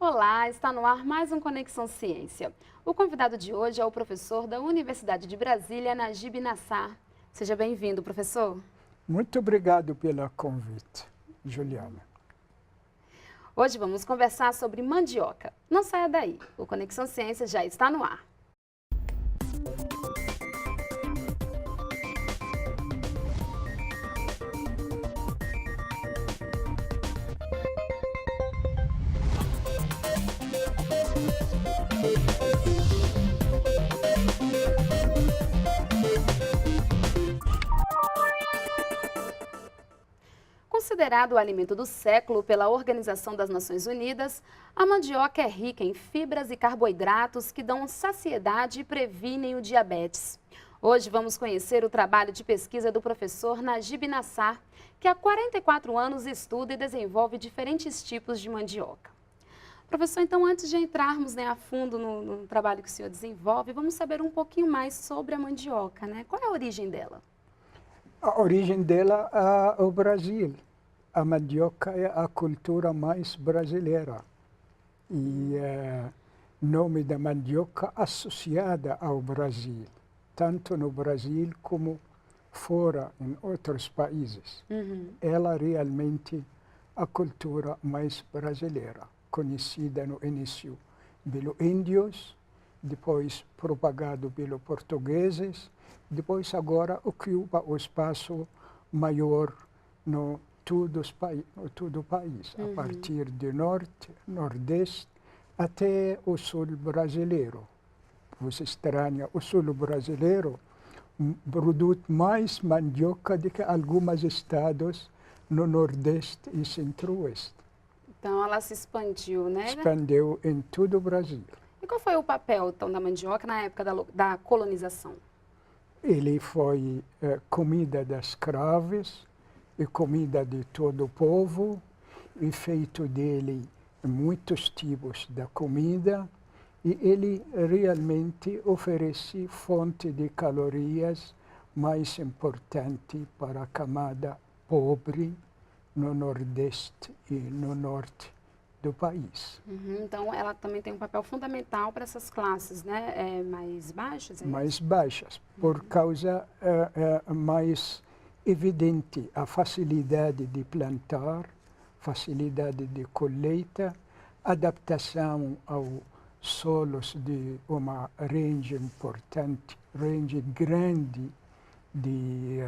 Olá, está no ar mais um Conexão Ciência. O convidado de hoje é o professor da Universidade de Brasília, Najib Nassar. Seja bem-vindo, professor. Muito obrigado pelo convite, Juliana. Hoje vamos conversar sobre mandioca. Não saia daí, o Conexão Ciência já está no ar. Considerado o alimento do século pela Organização das Nações Unidas, a mandioca é rica em fibras e carboidratos que dão saciedade e previnem o diabetes. Hoje vamos conhecer o trabalho de pesquisa do professor Najib Nassar, que há 44 anos estuda e desenvolve diferentes tipos de mandioca. Professor, então antes de entrarmos a fundo no trabalho que o senhor desenvolve, vamos saber um pouquinho mais sobre a mandioca, né? Qual é a origem dela? A origem dela é o Brasil. A mandioca é a cultura mais brasileira. E o nome da mandioca associada ao Brasil, tanto no Brasil como fora, em outros países. Ela realmente a cultura mais brasileira, conhecida no início pelos índios, depois propagado pelos portugueses, depois agora ocupa o espaço maior no todo o país, a partir do norte, nordeste, até o sul brasileiro. Você estranha, o sul brasileiro produz mais mandioca do que alguns estados no nordeste e centro-oeste. Então ela se expandiu, né? Expandiu em todo o Brasil. E qual foi o papel então, da mandioca na época da colonização? Ele foi comida das escravos e comida de todo o povo, e feito dele muitos tipos de comida, e ele realmente oferece fonte de calorias mais importante para a camada pobre no nordeste e no norte do país. Então ela também tem um papel fundamental para essas classes, né, mais baixas? Mais baixas, por causa mais evidente a facilidade de plantar, facilidade de colheita, adaptação aos solos de uma range importante, range grande de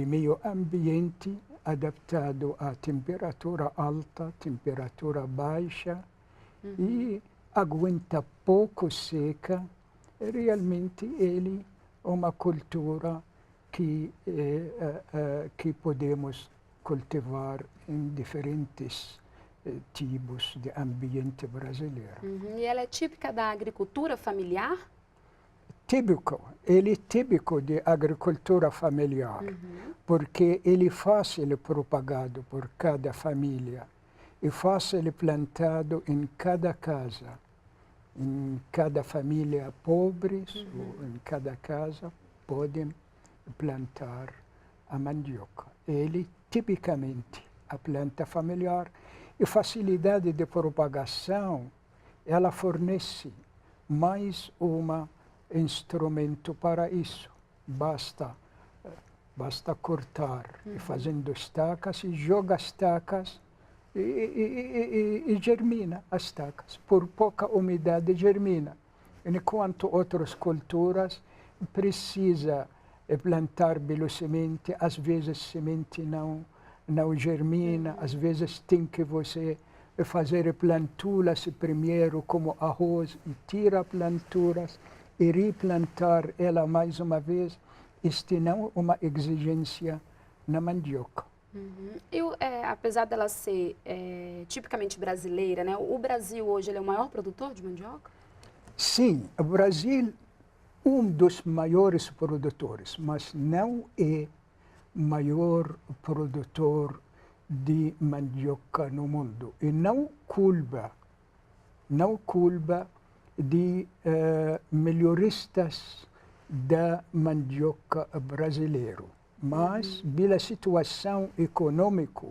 meio ambiente, adaptado à temperatura alta, temperatura baixa, e aguenta pouco seca. Realmente ele é uma cultura que podemos cultivar em diferentes tipos de ambiente brasileiro. E ela é típica da agricultura familiar? Típico, ele é típico de agricultura familiar, porque ele é fácil propagado por cada família, é fácil plantado em cada casa, em cada família pobre, ou em cada casa podem plantar a mandioca. Ele tipicamente a planta familiar, e facilidade de propagação, ela fornece mais instrumento para isso. Basta cortar, fazendo estacas, e joga as estacas e germina as estacas. Por pouca umidade germina. Enquanto outras culturas precisa plantar velocemente, às vezes semente não germina, às vezes tem que você fazer planturas primeiro como arroz, e tira planturas e replantar ela mais uma vez. Isto não é uma exigência na mandioca. Apesar dela ser tipicamente brasileira, né, o Brasil hoje ele é o maior produtor de mandioca? Sim, o Brasil é um dos maiores produtores, mas não é o maior produtor de mandioca no mundo. E não culpa de melhoristas da mandioca brasileiro, mas pela situação econômica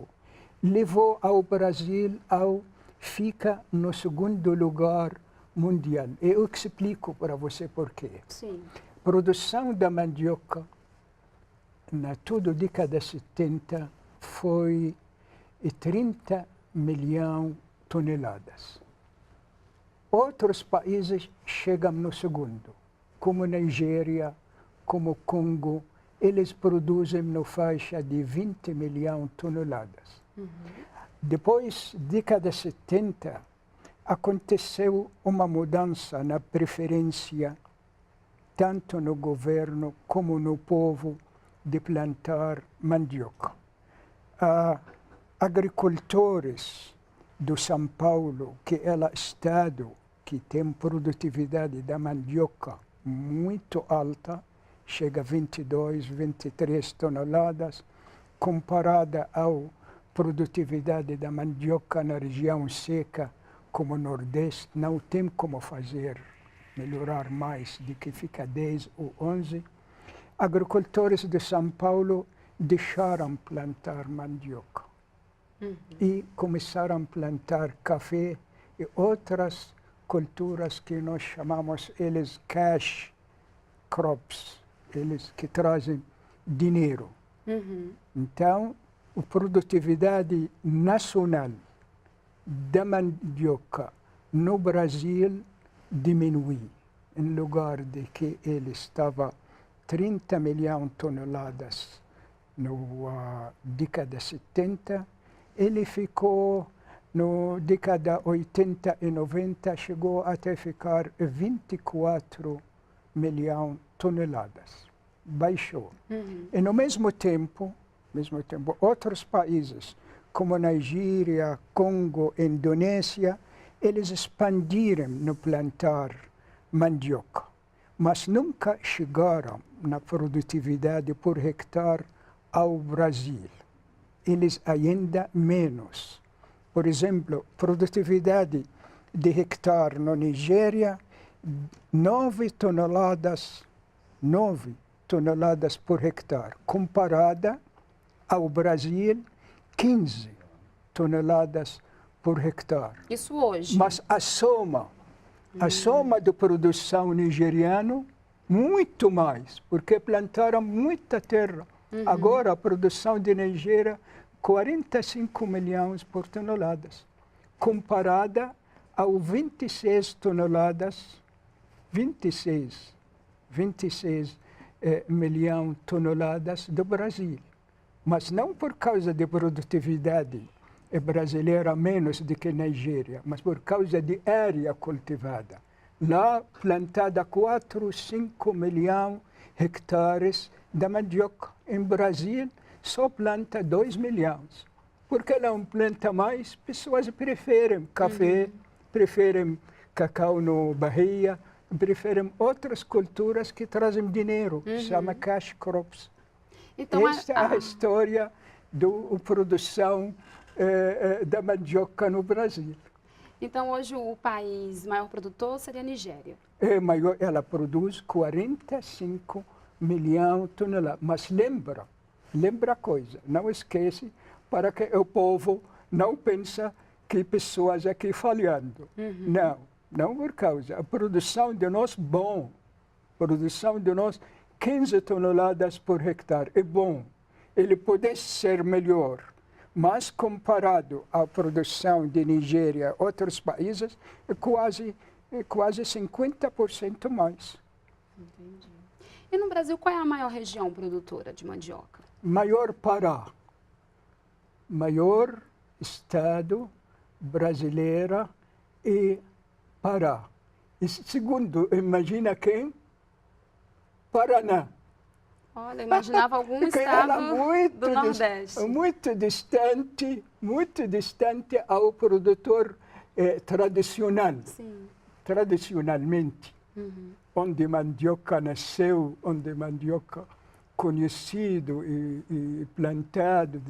levou ao Brasil ao fica no segundo lugar mundial. Eu explico para você por quê. Sim. Produção da mandioca na toda a década de 70 foi 30 milhões de toneladas. Outros países chegam no segundo, como Nigéria, como Congo, eles produzem na faixa de 20 milhões de toneladas. Depois, década de 70, aconteceu uma mudança na preferência, tanto no governo como no povo, de plantar mandioca. Agricultores do São Paulo, que é o estado que tem produtividade da mandioca muito alta, chega a 22, 23 toneladas, comparada à produtividade da mandioca na região seca, como o Nordeste, não tem como fazer, melhorar mais do que fica 10 ou 11. Agricultores de São Paulo deixaram plantar mandioca e começaram a plantar café e outras culturas que nós chamamos eles cash crops, eles que trazem dinheiro. Então, a produtividade nacional da mandioca no Brasil diminuiu. Em lugar de que ele estava 30 milhões de toneladas na década de 70, ele ficou, na década 80 e 90, chegou até ficar 24 milhões de toneladas. Baixou. E no mesmo tempo, outros países, como Nigéria, Congo, Indonésia, eles expandiram no plantar mandioca, mas nunca chegaram na produtividade por hectare ao Brasil. Eles ainda menos. Por exemplo, produtividade de hectare na Nigéria, 9 toneladas por hectare, comparada ao Brasil, 15 toneladas por hectare. Isso hoje? Mas a soma de produção nigeriana, muito mais, porque plantaram muita terra. Agora a produção de Nigéria, 45 milhões por toneladas, comparada ao 26 toneladas, 26 milhões de toneladas do Brasil. Mas não por causa de produtividade brasileira menos do que Nigéria, mas por causa de área cultivada. Lá plantada 4, 5 milhões de hectares da mandioca. Em Brasil, só planta 2 milhões. Por que não planta mais? Pessoas preferem café, preferem cacau no Bahia, preferem outras culturas que trazem dinheiro, chama cash crops. Então, esta é a história da produção da mandioca no Brasil. Então, hoje o país maior produtor seria a Nigéria? Ela produz 45 milhões de toneladas. Mas lembra a coisa, não esquece, para que o povo não pense que pessoas aqui falhando. Não por causa. A produção de nós produção de nós 15 toneladas por hectare é bom. Ele pode ser melhor, mas comparado à produção de Nigéria e outros países, é quase 50% mais. Entendi. E no Brasil, qual é a maior região produtora de mandioca? Maior Pará. Maior estado brasileiro é Pará. E segundo, imagina quem? Paraná. Olha, imaginava algum estado do Nordeste. Muito distante ao produtor tradicional. Sim. Tradicionalmente, onde mandioca nasceu, onde mandioca conhecido e plantado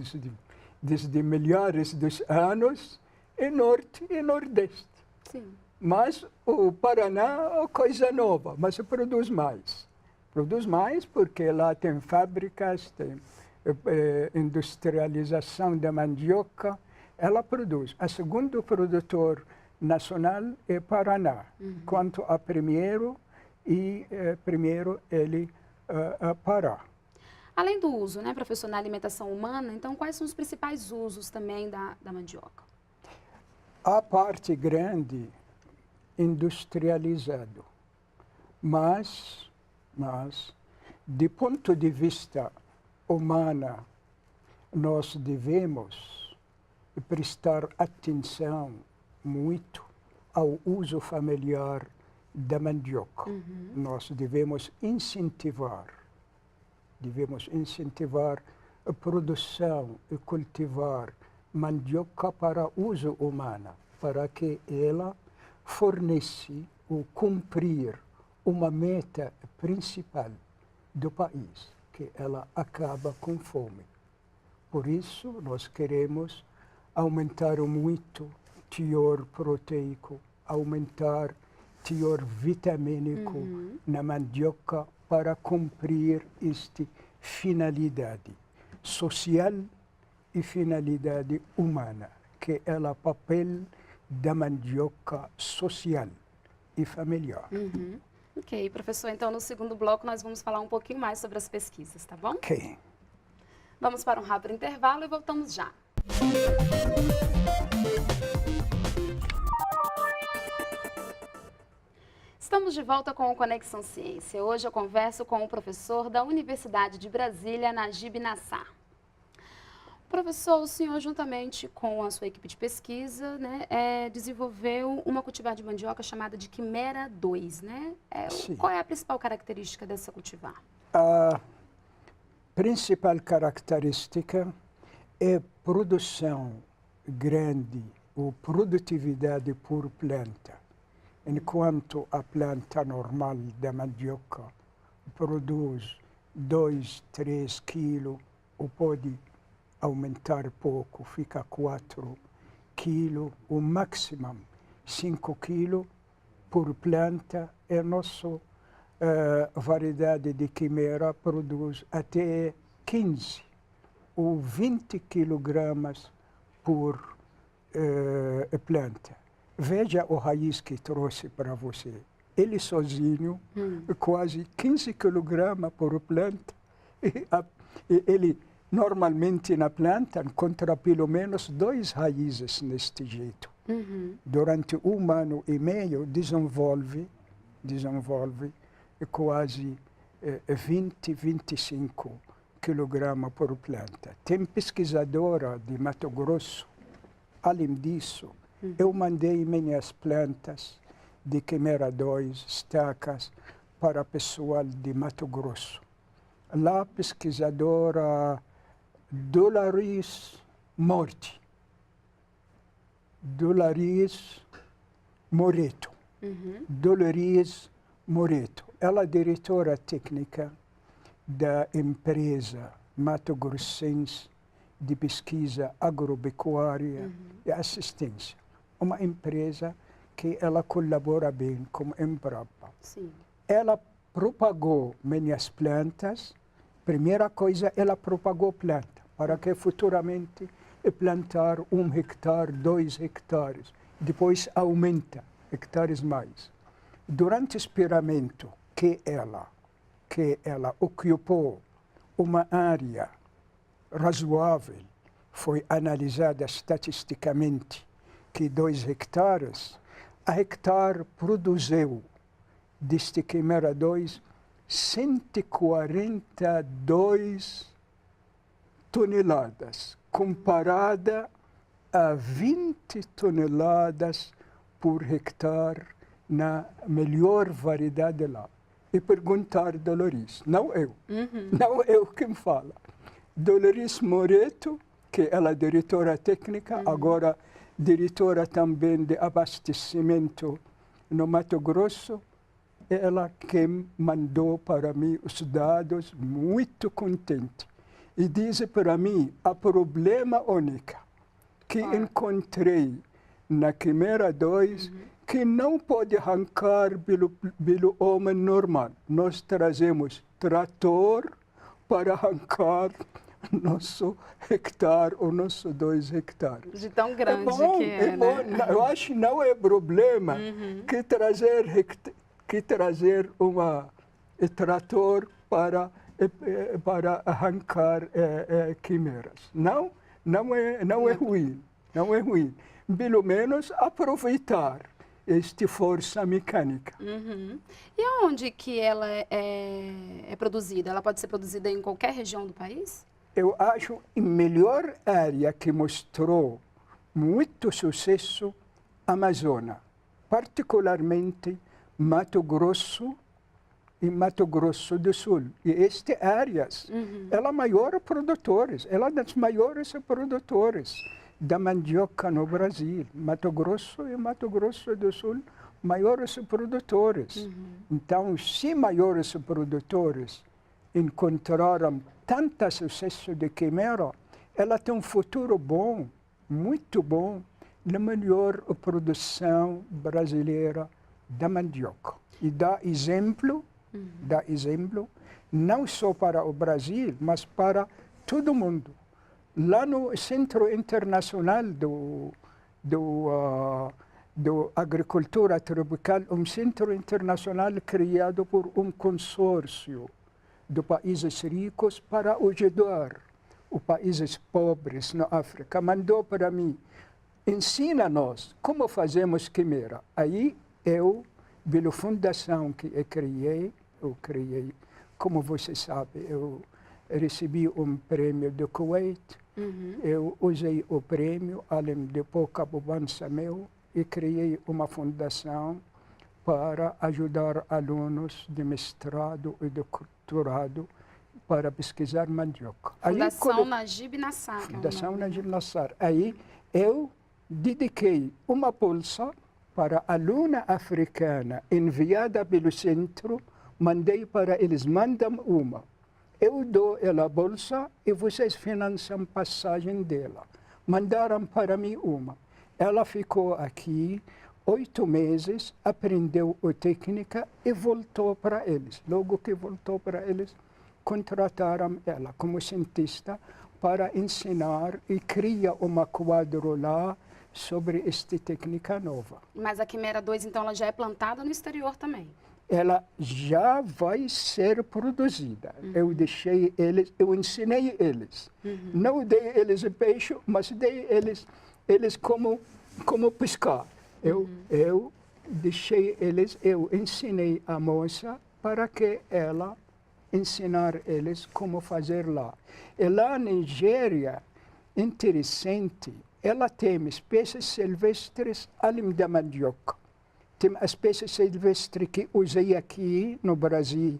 desde milhares de anos, é Norte e Nordeste. Sim. Mas o Paraná é coisa nova, mas produz mais. Produz mais porque lá tem fábricas, tem industrialização da mandioca, ela produz. O segundo produtor nacional é Paraná. Quanto a primeiro, primeiro ele Pará. Além do uso, né, professor, na alimentação humana, então quais são os principais usos também da mandioca? A parte grande industrializado, mas de ponto de vista humano, nós devemos prestar atenção muito ao uso familiar da mandioca. Nós devemos incentivar a produção e cultivar mandioca para uso humano, para que ela fornece ou cumprir uma meta principal do país, que ela acaba com fome. Por isso, nós queremos aumentar muito o teor proteico, aumentar o teor vitamínico na mandioca para cumprir esta finalidade social e finalidade humana, que é o papel da mandioca social e familiar. Ok, professor, então no segundo bloco nós vamos falar um pouquinho mais sobre as pesquisas, tá bom? Ok. Vamos para um rápido intervalo e voltamos já. Estamos de volta com o Conexão Ciência. Hoje eu converso com o professor da Universidade de Brasília, Najib Nassar. Professor, o senhor, juntamente com a sua equipe de pesquisa, né, desenvolveu uma cultivar de mandioca chamada de Quimera 2, né? Qual é a principal característica dessa cultivar? A principal característica é produção grande, ou produtividade por planta. Enquanto a planta normal da mandioca produz 2, 3 quilos, ou pode aumentar pouco, fica 4 quilos, o máximo 5 quilos por planta. A nossa variedade de quimera produz até 15 ou 20 quilogramas por planta. Veja o raiz que trouxe para você. Ele sozinho, quase 15 quilogramas por planta. Ele, normalmente na planta, encontra pelo menos 2 raízes neste jeito. Durante 1 ano e meio, desenvolve quase 20, 25 quilogramas por planta. Tem pesquisadora de Mato Grosso. Além disso, eu mandei minhas plantas de Quimera 2, estacas, para pessoal de Mato Grosso. Lá, pesquisadora Dolores Moreto. Dolores Moreto. Ela é diretora técnica da empresa Mato Grossense de pesquisa agropecuária e assistência. Uma empresa que ela colabora bem com a Embrapa. Sim. Ela propagou minhas plantas. Primeira coisa, ela propagou planta, para que futuramente plantar 1 hectare, 2 hectares. Depois aumenta hectares mais. Durante o experimento que ela ocupou uma área razoável, foi analisada estatisticamente que 2 hectares, a hectare produziu, deste Quimera 2, 142 toneladas, comparada a 20 toneladas por hectare na melhor variedade lá. E perguntar a Dolores, não eu, não eu quem fala. Dolores Moreto, que ela é diretora técnica, agora diretora também de abastecimento no Mato Grosso, ela quem mandou para mim os dados, muito contente. E diz para mim, a problema único que encontrei na Quimera 2, que não pode arrancar pelo homem normal. Nós trazemos trator para arrancar nosso hectare ou nosso 2 hectares. De tão grande bom, que é, bom. né? Eu acho que não é problema que trazer uma trator para arrancar quimeras. Não é ruim, não é ruim. Pelo menos aproveitar esta força mecânica. E aonde que ela é produzida? Ela pode ser produzida em qualquer região do país? Eu acho a melhor área que mostrou muito sucesso a Amazônia, particularmente Mato Grosso e Mato Grosso do Sul. E estas áreas, ela é maior produtores, ela é das maiores produtores da mandioca no Brasil. Mato Grosso e Mato Grosso do Sul, maiores produtores. Então, se maiores produtores encontraram tanto sucesso de quimera, ela tem um futuro bom, muito bom, na melhor produção brasileira da mandioca. E dá exemplo, não só para o Brasil, mas para todo mundo. Lá no Centro Internacional do Agricultura Tropical, um centro internacional criado por um consórcio de países ricos para ajudar os países pobres na África, mandou para mim, ensina-nos como fazemos quimera. Aí eu, pela fundação que eu criei, como você sabe, eu recebi um prêmio do Kuwait, eu usei o prêmio, além de pouca poupança meu, e criei uma fundação para ajudar alunos de mestrado e de doutorado para pesquisar mandioca. Fundação Najib Nassar. Fundação Najib Nassar. Aí eu dediquei uma bolsa para a aluna africana enviada pelo centro, mandei para eles, mandam uma. Eu dou ela a bolsa e vocês financiam a passagem dela. Mandaram para mim uma. Ela ficou aqui 8 meses, aprendeu a técnica e voltou para eles. Logo que voltou para eles, contrataram ela como cientista para ensinar e criar uma quadro lá sobre esta técnica nova. Mas a Quimera 2, então, ela já é plantada no exterior também? Ela já vai ser produzida. Eu deixei eles, eu ensinei eles. Não dei eles peixe, mas dei eles como pescar. Eu deixei eles, eu ensinei a moça para que ela ensinar eles como fazer lá. E lá na Nigéria, interessante, ela tem espécies silvestres além da mandioca. Tem a espécie silvestre que usei aqui no Brasil,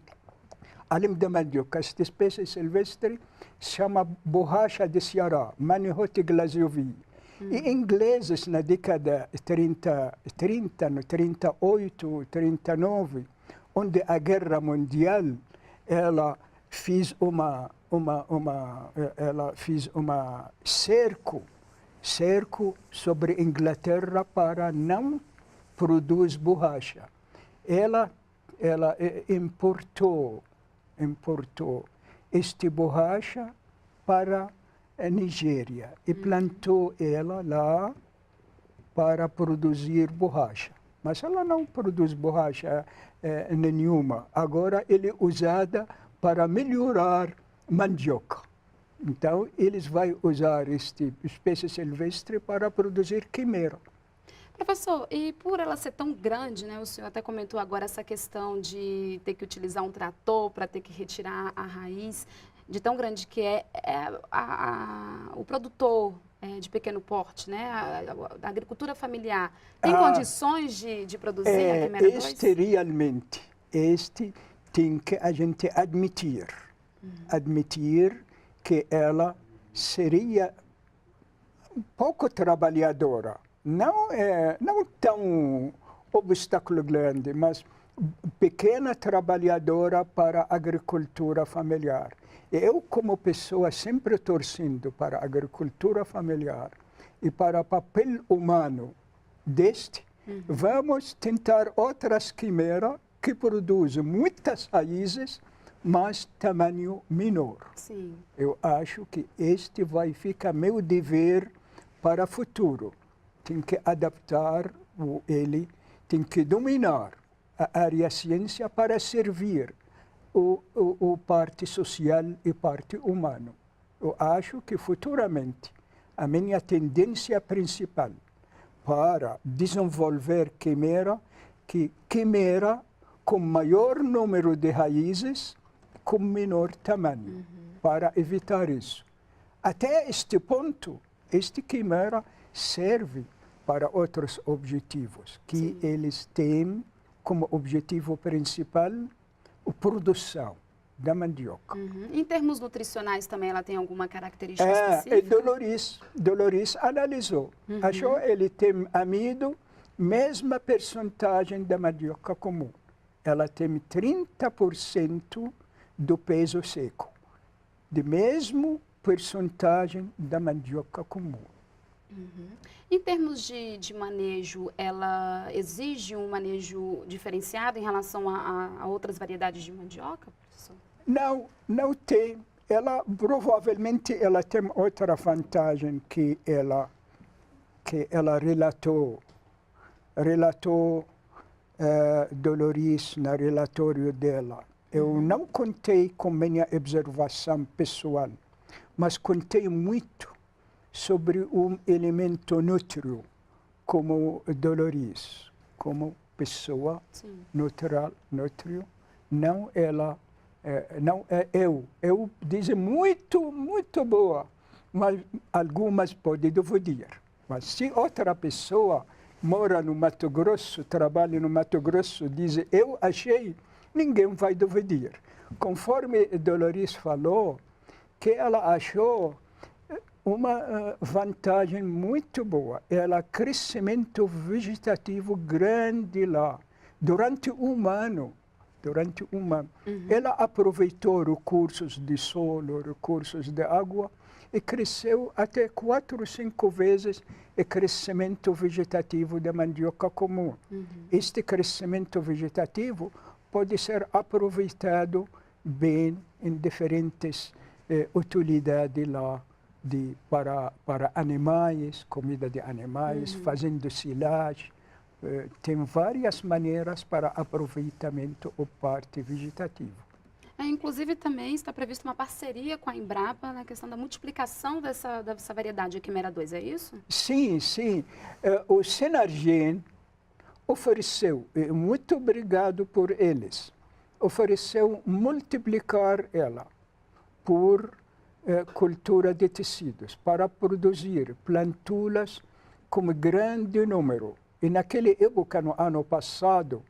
além da mandioca. Esta espécie silvestre se chama borracha de Ceará, Manihot glaziovi. E ingleses, na década 30, no 38, 39, onde a Guerra Mundial, ela fez cerco sobre a Inglaterra para não produzir borracha. Ela importou esta borracha para a Nigéria e plantou ela lá para produzir borracha. Mas ela não produz borracha nenhuma. Agora ele é usada para melhorar mandioca. Então, eles vão usar esta espécie silvestre para produzir quimera. Professor, e por ela ser tão grande, né, o senhor até comentou agora essa questão de ter que utilizar um trator para ter que retirar a raiz, de tão grande que o produtor de pequeno porte, né, a agricultura familiar, tem condições de produzir a Quimera 2? Realmente, tem que a gente admitir que ela seria um pouco trabalhadora. Não tão obstáculo grande, mas pequena trabalhadora para a agricultura familiar. Eu, como pessoa, sempre torcendo para a agricultura familiar e para o papel humano vamos tentar outras quimeras que produzem muitas raízes mas tamanho menor. Sim. Eu acho que este vai ficar meu dever para o futuro. Tem que adaptar ele, tem que dominar a área ciência para servir o parte social e parte humano. Eu acho que futuramente a minha tendência principal para desenvolver quimera com maior número de raízes com menor tamanho, para evitar isso. Até este ponto, este quimera serve para outros objetivos, que eles têm como objetivo principal a produção da mandioca. Em termos nutricionais também ela tem alguma característica específica? Dolores analisou. Achou ele tem amido, mesma percentagem da mandioca comum. Ela tem 30% do peso seco, de mesmo percentagem da mandioca comum. Em termos de manejo, ela exige um manejo diferenciado em relação a outras variedades de mandioca, professor? Não tem. Ela provavelmente ela tem outra vantagem que ela relatou Dolores no relatório dela. Eu não contei com minha observação pessoal, mas contei muito sobre um elemento nútreo, como Dolores, como pessoa nútreo. Não ela, não é eu. Eu digo muito boa, mas algumas podem duvidar. Mas se outra pessoa mora no Mato Grosso, trabalha no Mato Grosso, diz eu achei, ninguém vai duvidar. Conforme Dolores falou, que ela achou uma vantagem muito boa. Ela crescimento vegetativo grande lá, durante um ano. Ela aproveitou recursos de solo, recursos de água, e cresceu até 4 ou 5 vezes o crescimento vegetativo da mandioca comum. Este crescimento vegetativo pode ser aproveitado bem em diferentes utilidades lá para animais, comida de animais, fazendo silagem. Tem várias maneiras para aproveitamento da parte vegetativa. Inclusive, também está prevista uma parceria com a Embrapa na questão da multiplicação dessa variedade, a Quimera 2, é isso? Sim. O Senargen ofereceu, muito obrigado por eles, ofereceu multiplicar ela por cultura de tecidos, para produzir plantulas com grande número. E naquela época, no ano passado,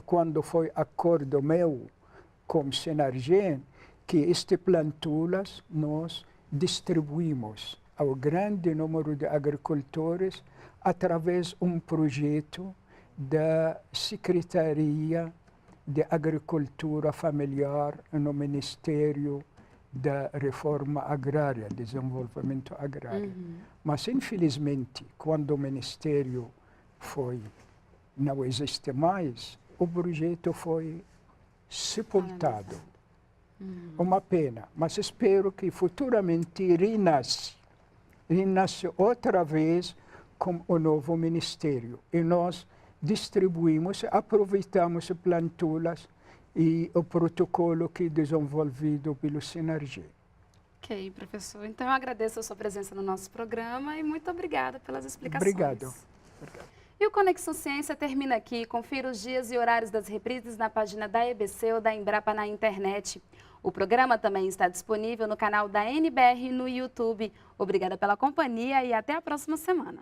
quando foi acordo meu com Senargen, que estas plantulas nós distribuímos ao grande número de agricultores através de um projeto da Secretaria de Agricultura Familiar no Ministério da Reforma Agrária, Desenvolvimento Agrário. Mas, infelizmente, quando o Ministério não existe mais, o projeto foi sepultado. Uma pena, mas espero que futuramente renasce outra vez com o novo Ministério. E nós distribuímos, aproveitamos plantulas e o protocolo que é desenvolvido pelo Senargen. Ok, professor. Então, eu agradeço a sua presença no nosso programa e muito obrigada pelas explicações. Obrigado. E o Conexão Ciência termina aqui. Confira os dias e horários das reprises na página da EBC ou da Embrapa na internet. O programa também está disponível no canal da NBR no YouTube. Obrigada pela companhia e até a próxima semana.